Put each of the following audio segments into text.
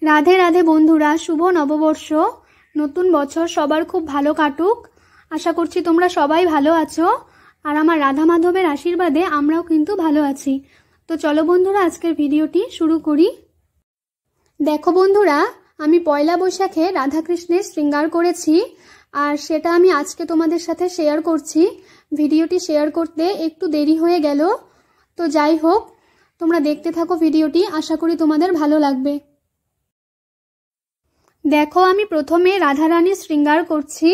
রাধে রাধে বন্ধুরা, শুভ নববর্ষ। নতুন বছর সবার খুব ভালো কাটুক। আশা করছি তোমরা সবাই ভালো আছো, আর আমার রাধা মাধবের আশীর্বাদে আমরাও কিন্তু ভালো আছি। তো চলো বন্ধুরা, আজকের ভিডিওটি শুরু করি। দেখো বন্ধুরা, আমি পয়লা বৈশাখে রাধাকৃষ্ণের শৃঙ্গার করেছি, আর সেটা আমি আজকে তোমাদের সাথে শেয়ার করছি। ভিডিওটি শেয়ার করতে একটু দেরি হয়ে গেল, তো যাই হোক, তোমরা দেখতে থাকো ভিডিওটি, আশা করি তোমাদের ভালো লাগবে। দেখো, আমি প্রথমে রাধারানীর শৃঙ্গার করছি।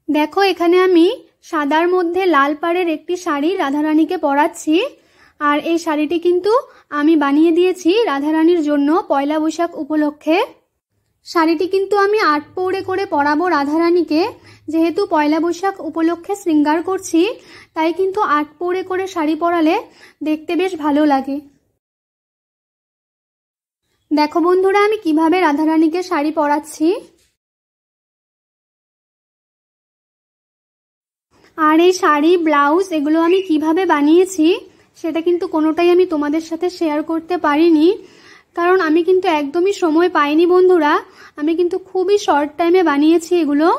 দেখো, এখানে আমি সাদার মধ্যে লাল পাড়ের একটি শাড়ি রাধারানীকে পরাচ্ছি, আর এই শাড়িটি কিন্তু আমি বানিয়ে দিয়েছি রাধারানীর জন্য পয়লা বৈশাখ উপলক্ষে। শাড়িটি কিন্তু আমি 8 পৌড়ে করে পরাবো রাধারানীকে, যেহেতু পয়লা বৈশাখ উপলক্ষে শৃঙ্গার করছি, তাই কিন্তু 8 পৌড়ে করে শাড়ি পরালে দেখতে বেশ ভালো লাগে। দেখো বন্ধুরা, আমি কিভাবে রাধারানীকে শাড়ি পরাচ্ছি। আর এই শাড়ি, ব্লাউজ এগুলো আমি কিভাবে বানিয়েছি সেটা কিন্তু কোনোটাই আমি তোমাদের সাথে শেয়ার করতে পারিনি, কারণ আমি কিন্তু একদমই সময় পাইনি বন্ধুরা। আমি কিন্তু খুবই শর্ট টাইমে বানিয়েছি এগুলো।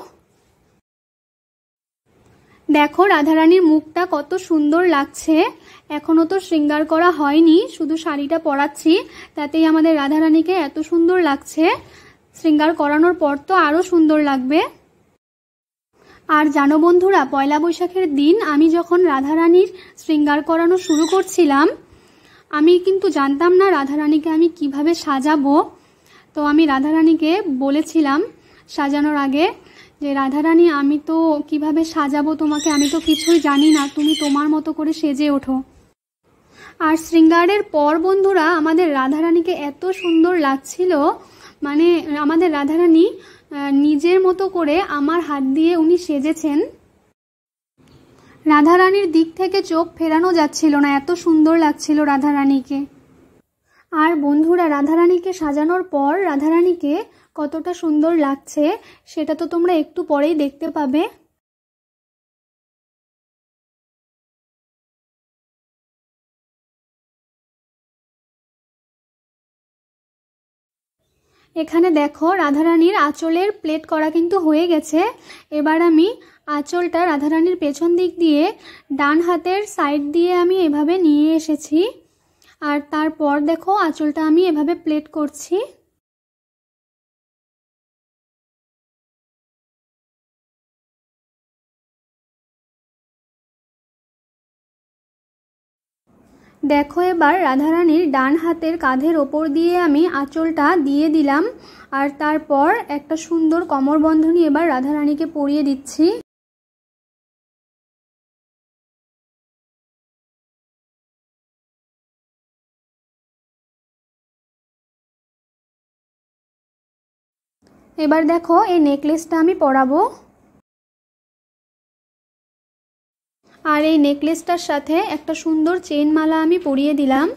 দেখো, রাধারানীর মুখটা কত সুন্দর লাগছে। এখনো তো শৃঙ্গার করা হয়নি, শুধু শাড়িটা পরাচ্ছি, তাতেই আমাদের রাধারানীকে এত সুন্দর লাগছে। শৃঙ্গার করানোর পর তো আরো সুন্দর লাগবে। আর জানো বন্ধুরা, পয়লা বৈশাখের দিন আমি যখন রাধারানীর শৃঙ্গার করানো শুরু করছিলাম, আমি কিন্তু জানতাম না রাধারানীকে আমি কিভাবে সাজাবো। তো আমি রাধারানীকে বলেছিলাম সাজানোর আগে যে, রাধারানী আমি তো কিভাবে সাজাবো তোমাকে, আমি তো কিছুই জানি না, তুমি তোমার মতো করে সেজে ওঠো। আর শৃঙ্গারের পর বন্ধুরা, আমাদের রাধারানীকে এত সুন্দর লাগছিল, মানে আমাদের রাধারানী নিজের মতো করে আমার হাত দিয়ে উনি সেজেছেন। রাধারানীর দিক থেকে চোখ ফেরানো যাচ্ছিল না, এত সুন্দর লাগছিল রাধারানীকে। আর বন্ধুরা, রাধারানীকে সাজানোর পর রাধারানীকে কতটা সুন্দর লাগছে সেটা তো তোমরা একটু পরেই দেখতে পাবে। এখানে দেখো, রাধারানীর আঁচলের প্লেট করা কিন্তু হয়ে গেছে। এবার আমি আঁচলটা রাধারানীর পেছন দিক দিয়ে ডান হাতের সাইড দিয়ে আমি এভাবে নিয়ে এসেছি, আর তারপর দেখো আঁচলটা আমি এভাবে প্লেট করছি। দেখো, এবার রাধারানীর ডান হাতের কাঁধের ওপর দিয়ে আমি আঁচলটা দিয়ে দিলাম, আর তারপর একটা সুন্দর কোমরবন্ধনী এবার রাধারানীকে পরিয়ে দিচ্ছি। এবার দেখো, এই নেকলেসটা আমি পরাবো, আর এই নেকলেসটার সাথে একটা সুন্দর চেন মালা আমি পরিয়ে দিলাম।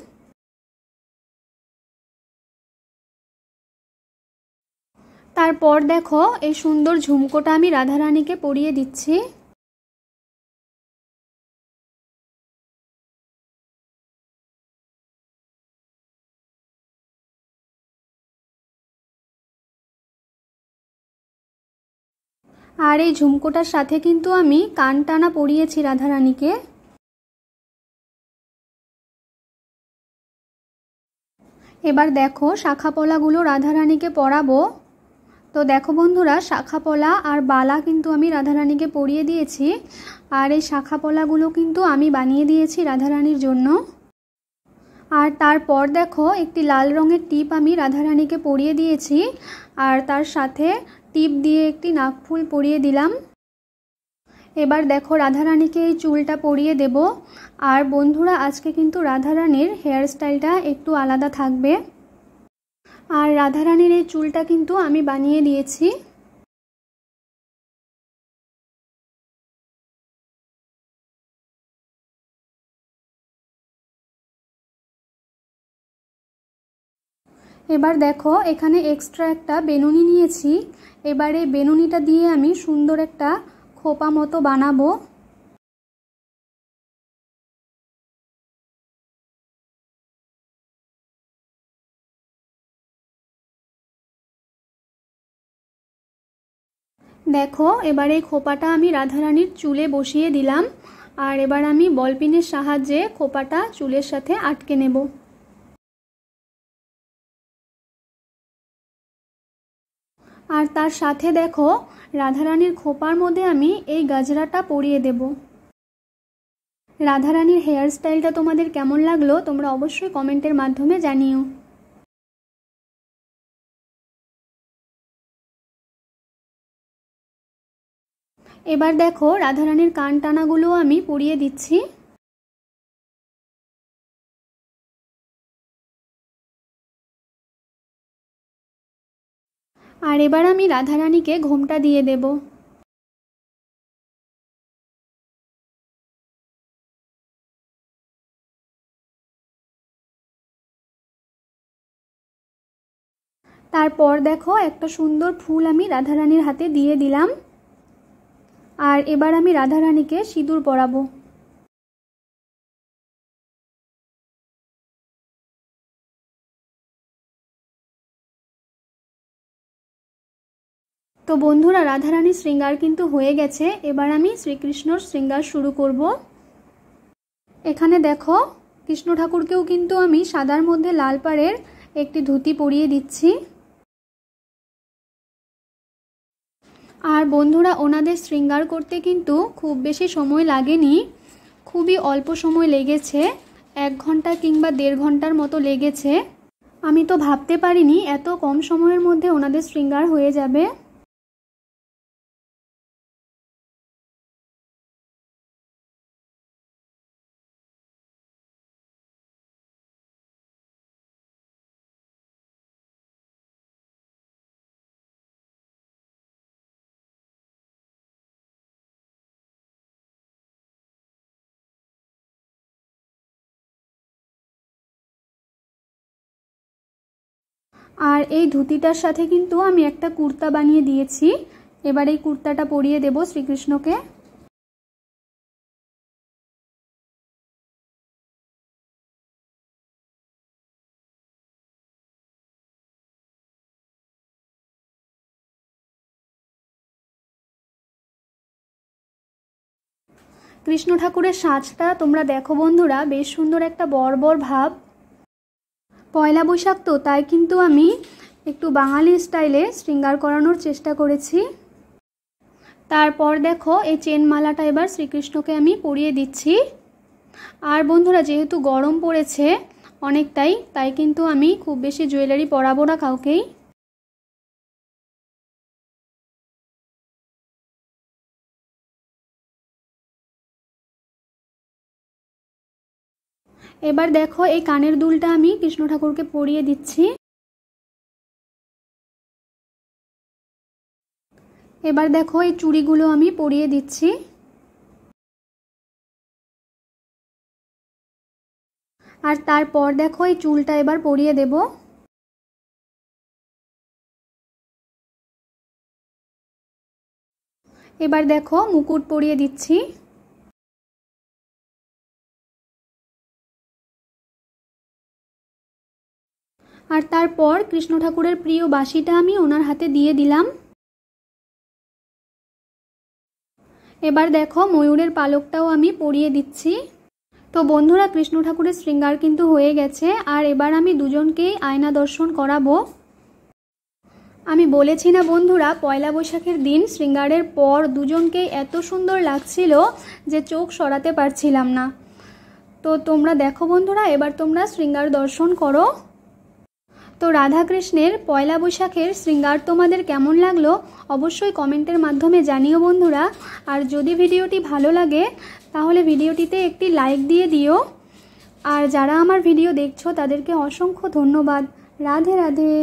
তারপর দেখো, এই সুন্দর ঝুমকোটা আমি রাধারানীকে পরিয়ে দিচ্ছি। আর এই ঝুমকোটার সাথে কিন্তু আমি কান টানা পরিয়েছি রাধারানীকে। এবার দেখো, শাখা পলাগুলো রাধারানীকে পরাবো। তো দেখো বন্ধুরা, শাখা পলা আর বালা কিন্তু আমি রাধারানীকে পরিয়ে দিয়েছি, আর এই শাখা পলাগুলো কিন্তু আমি বানিয়ে দিয়েছি রাধারানীর জন্য। আর তারপর দেখো, একটি লাল রঙের টিপ আমি রাধারানীকে পরিয়ে দিয়েছি, আর তার সাথে টিপ দিয়ে একটি নাকফুল পরিয়ে দিলাম। এবার দেখো, রাধারানীকে এই চুলটা পরিয়ে দেব। আর বন্ধুরা, আজকে কিন্তু রাধারানীর হেয়ার স্টাইলটা একটু আলাদা থাকবে, আর রাধারানীর এই চুলটা কিন্তু আমি বানিয়ে দিয়েছি। এবার দেখো, এখানে এক্সট্রা একটা বেনুনি নিয়েছি। এবারে বেনুনিটা দিয়ে আমি সুন্দর একটা খোপা মতো বানাবো। দেখো এবার এই খোপাটা আমি রাধারানীর চুলে বসিয়ে দিলাম, আর এবার আমি বলপিনের সাহায্যে খোপাটা চুলের সাথে আটকে নেব। আর তার সাথে দেখো রাধারানীর খোপার মধ্যে আমি এই গাজরাটা পরিয়ে দেব। রাধারানীর হেয়ার স্টাইলটা তোমাদের কেমন লাগলো তোমরা অবশ্যই কমেন্টের মাধ্যমে জানিও। এবার দেখো রাধারানীর কান টানাগুলো আমি পরিয়ে দিচ্ছি। আর এবার আমি রাধারানীকে ঘোমটা দিয়ে দেব। তারপর দেখো একটা সুন্দর ফুল আমি রাধারানীর হাতে দিয়ে দিলাম। আর এবার আমি রাধারানীকে সিঁদুর পরাবো। তো বন্ধুরা রাধারানীর শৃঙ্গার কিন্তু হয়ে গেছে। এবার আমি শ্রীকৃষ্ণর শৃঙ্গার শুরু করব। এখানে দেখো কৃষ্ণ ঠাকুরকেও কিন্তু আমি সাদার মধ্যে লাল পাড়ের একটি ধুতি পরিয়ে দিচ্ছি। আর বন্ধুরা ওনাদের শৃঙ্গার করতে কিন্তু খুব বেশি সময় লাগেনি, খুবই অল্প সময় লেগেছে, 1 ঘন্টা কিংবা 1.5 ঘন্টার মতো লেগেছে। আমি তো ভাবতে পারিনি এত কম সময়ের মধ্যে ওনাদের শৃঙ্গার হয়ে যাবে। আর এই ধুতিটার সাথে কিন্তু আমি একটা কুর্তা বানিয়ে দিয়েছি। এবার এই কুর্তাটা পরিয়ে দেব শ্রীকৃষ্ণকে। কৃষ্ণ ঠাকুরের সাজটা তোমরা দেখো বন্ধুরা, বেশ সুন্দর একটা বর্বর ভাব। পয়লা বৈশাখ তো তাই কিন্তু আমি একটু বাঙালি স্টাইলে শৃঙ্গার করানোর চেষ্টা করেছি। তারপর দেখো এই চেন মালাটা এবার শ্রীকৃষ্ণকে আমি পরিয়ে দিচ্ছি। আর বন্ধুরা যেহেতু গরম পড়েছে অনেকটাই, তাই কিন্তু আমি খুব বেশি জুয়েলারি পরাবো না কাউকেই। এবার দেখো এই কানের দুলটা আমি কৃষ্ণ ঠাকুরকে পরিয়ে দিচ্ছি। এবার দেখো এই চুড়িগুলো আমি পরিয়ে দিচ্ছি। আর তারপর দেখো এই চুলটা এবার পরিয়ে দেব। এবার দেখো মুকুট পরিয়ে দিচ্ছি। আর তারপর কৃষ্ণ ঠাকুরের প্রিয় বাঁশিটা আমি ওনার হাতে দিয়ে দিলাম। এবার দেখো ময়ূরের পালকটাও আমি পরিয়ে দিচ্ছি। তো বন্ধুরা কৃষ্ণ ঠাকুরের শৃঙ্গার কিন্তু হয়ে গেছে। আর এবার আমি দুজনকেই আয়না দর্শন করাবো। আমি বলেছি না বন্ধুরা পয়লা বৈশাখের দিন শৃঙ্গারের পর দুজনকেই এত সুন্দর লাগছিল যে চোখ সরাতে পারছিলাম না। তো তোমরা দেখো বন্ধুরা এবার তোমরা শৃঙ্গার দর্শন করো। তো রাধা কৃষ্ণের পয়লা বৈশাখের শৃঙ্গার তোমাদের কেমন লাগলো অবশ্যই কমেন্টের মাধ্যমে জানিও বন্ধুরা। আর যদি ভিডিওটি ভালো লাগে তাহলে ভিডিওটিতে একটি লাইক দিয়ে দিও। আর যারা আমার ভিডিও দেখছো তাদেরকে অসংখ্য ধন্যবাদ। রাধে রাধে।